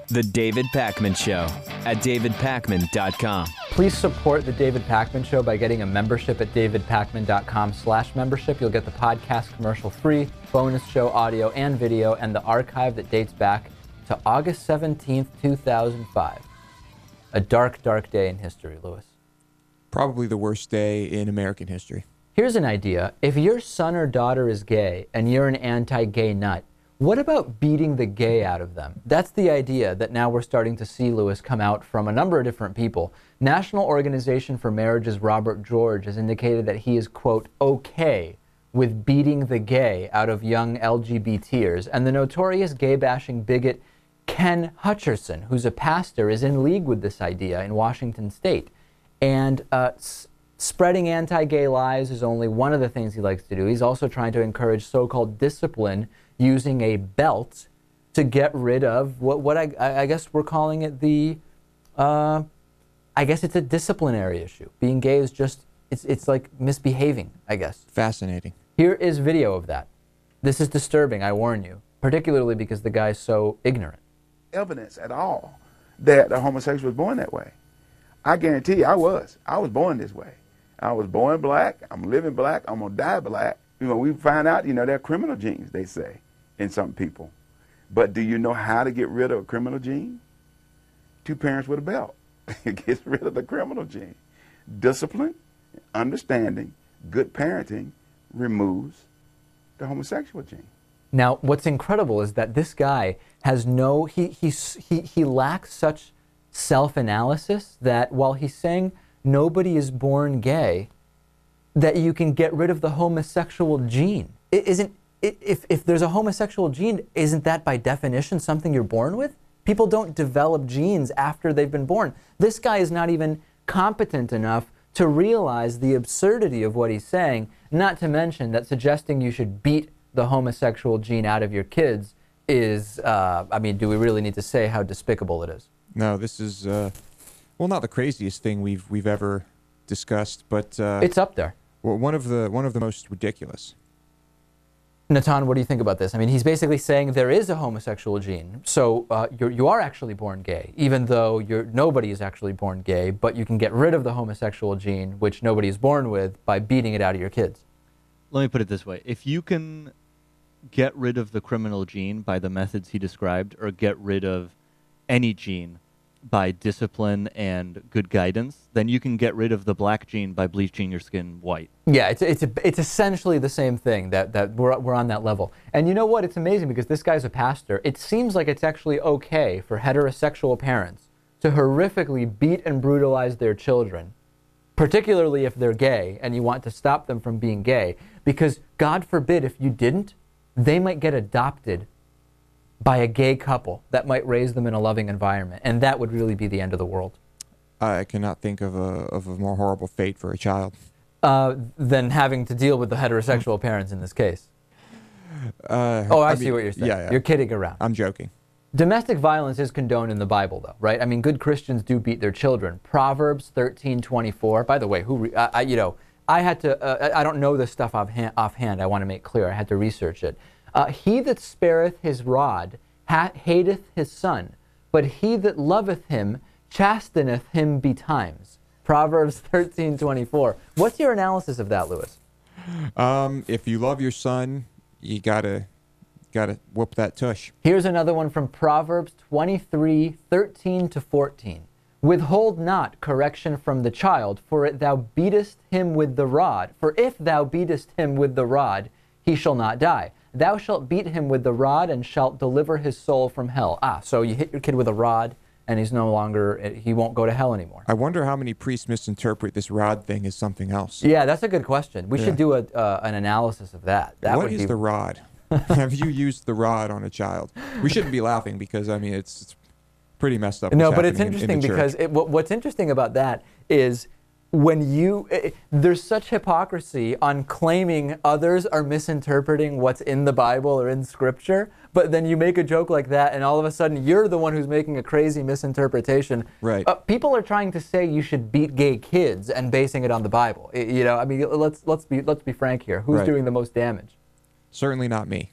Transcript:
The David Pakman Show at davidpakman.com. Please support The David Pakman Show by getting a membership at davidpakman.com/membership. You'll get the podcast commercial-free, bonus show audio and video, and the archive that dates back to August 17th, 2005. A dark, dark day in history, Lewis. Probably the worst day in American history. Here's an idea. If your son or daughter is gay and you're an anti-gay nut, what about beating the gay out of them? That's the idea that now we're starting to see, Lewis, come out from a number of different people. National Organization for Marriage's Robert George has indicated that he is, quote, okay with beating the gay out of young LGBTers. And the notorious gay-bashing bigot Ken Hutcherson, who's a pastor, is in league with this idea in Washington State. And spreading anti-gay lies is only one of the things he likes to do. He's also trying to encourage so-called discipline using a belt to get rid of what I guess we're calling it I guess it's a disciplinary issue. Being gay is just, it's like misbehaving, I guess. Fascinating. Here is video of that. This is disturbing, I warn you, particularly because the guy's so ignorant. Evidence at all that a homosexual was born that way. I guarantee you I was born this way. I was born black, I'm living black, I'm gonna die black. You know, we find out, they're criminal genes, they say, in some people. But do you know how to get rid of a criminal gene? 2 parents with a belt. It gets rid of the criminal gene. Discipline, understanding, good parenting removes the homosexual gene. Now, what's incredible is that this guy has he lacks such self-analysis that while he's saying nobody is born gay, that you can get rid of the homosexual gene. If there's a homosexual gene, isn't that by definition something you're born with? People don't develop genes after they've been born. This guy is not even competent enough to realize the absurdity of what he's saying, not to mention that suggesting you should beat the homosexual gene out of your kids is, do we really need to say how despicable it is? No, this is, not the craziest thing we've ever discussed, but it's up there. Well, one of the most ridiculous. Natan, what do you think about this? I mean, he's basically saying there is a homosexual gene, so you are actually born gay, even though nobody is actually born gay, but you can get rid of the homosexual gene, which nobody is born with, by beating it out of your kids. Let me put it this way. If you can get rid of the criminal gene by the methods he described, or get rid of any gene by discipline and good guidance, then you can get rid of the black gene by bleaching your skin white. Yeah, it's essentially the same thing, that we're on that level. And you know what? It's amazing because this guy's a pastor. It seems like it's actually okay for heterosexual parents to horrifically beat and brutalize their children, particularly if they're gay and you want to stop them from being gay, because God forbid if you didn't, they might get adopted by a gay couple that might raise them in a loving environment, and that would really be the end of the world. I cannot think of a more horrible fate for a child than having to deal with the heterosexual parents in this case. I see what you're saying. Yeah. You're kidding around. I'm joking. Domestic violence is condoned in the Bible, though, right? I mean, good Christians do beat their children. Proverbs 13:24. By the way, I had to. I don't know this stuff offhand. I want to make clear. I had to research it. He that spareth his rod hateth his son, but he that loveth him chasteneth him betimes. Proverbs 13:24. What's your analysis of that, Lewis? If you love your son, you gotta whoop that tush. Here's another one from Proverbs 23:13-14. Withhold not correction from the child, for if thou beatest him with the rod, he shall not die. Thou shalt beat him with the rod and shalt deliver his soul from hell. So you hit your kid with a rod and he won't go to hell anymore. I wonder how many priests misinterpret this rod thing as something else. Yeah, that's a good question. We should do an analysis of that. What is the rod? Have you used the rod on a child? We shouldn't be laughing because, it's pretty messed up. No, but it's interesting because what's interesting about that is when there's such hypocrisy on claiming others are misinterpreting what's in the Bible or in Scripture, but then you make a joke like that and all of a sudden you're the one who's making a crazy misinterpretation. Right. People are trying to say you should beat gay kids and basing it on the Bible. Let's be frank here. Who's doing the most damage? Certainly not me.